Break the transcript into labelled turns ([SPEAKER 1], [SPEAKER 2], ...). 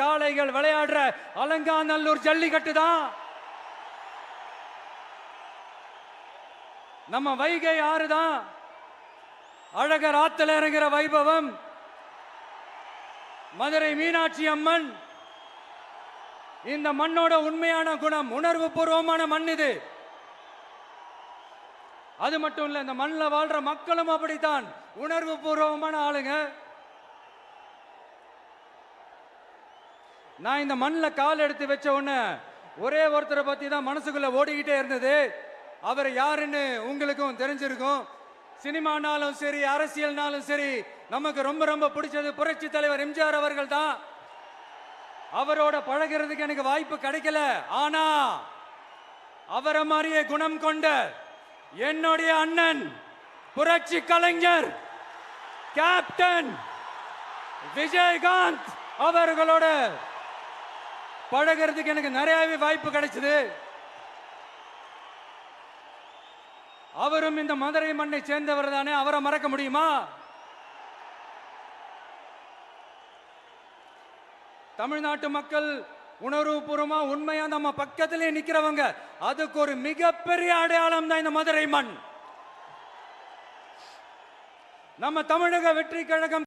[SPEAKER 1] காளைகள் விளையாடுற அலங்காநல்லூர் ஜல்லிக்கட்டு தான். நம்ம வைகை ஆறு தான். அழகர் ஆத்துல இறங்குற வைபவம். மதுரை மீனாட்சி அம்மன். இந்த மண்ணோட உண்மையான குணம், உணர்வு பூர்வமான மண் இது. அது மட்டும் இல்ல, இந்த மண்ணில் வாழ்ற மக்களும் அப்படித்தான், உணர்வு பூர்வமான ஆளுங்க. நான் இந்த மண்ணில் கால் எடுத்து வச்ச உடனே ஒரே ஒருத்தரை பத்தி தான் மனசுக்குள்ள ஓடிக்கிட்டே இருந்தது. அவர் யாருன்னு உங்களுக்கும் தெரிஞ்சிருக்கும். சினிமானாலும் சரி, அரசியல்னாலும் சரி, நமக்கு ரொம்ப ரொம்ப பிடிச்சது புரட்சி தலைவர் எம்ஜிஆர் அவர்கள் தான். அவரோட பழகிறதுக்கு எனக்கு வாய்ப்பு கிடைக்கல. ஆனா அவரை மாதிரியே குணம் கொண்ட என்னுடைய அண்ணன் புரட்சி கலைஞர் கேப்டன் விஜயகாந்த் அவர்களோட பழகிறதுக்கு எனக்கு நிறையவே வாய்ப்பு கிடைச்சது. அவரும் இந்த மதுரை மண்ணை சேர்ந்தவர் தானே, அவரை மறக்க முடியுமா? தமிழ்நாட்டு மக்கள் உணர்வுபூர்வமா உண்மையா நம்ம பக்கத்திலே நிக்கிறவங்க, அதுக்கு ஒரு மிகப்பெரிய அடையாளம் தான் இந்த மதுரை மண். நம்ம தமிழக வெற்றி கழகம்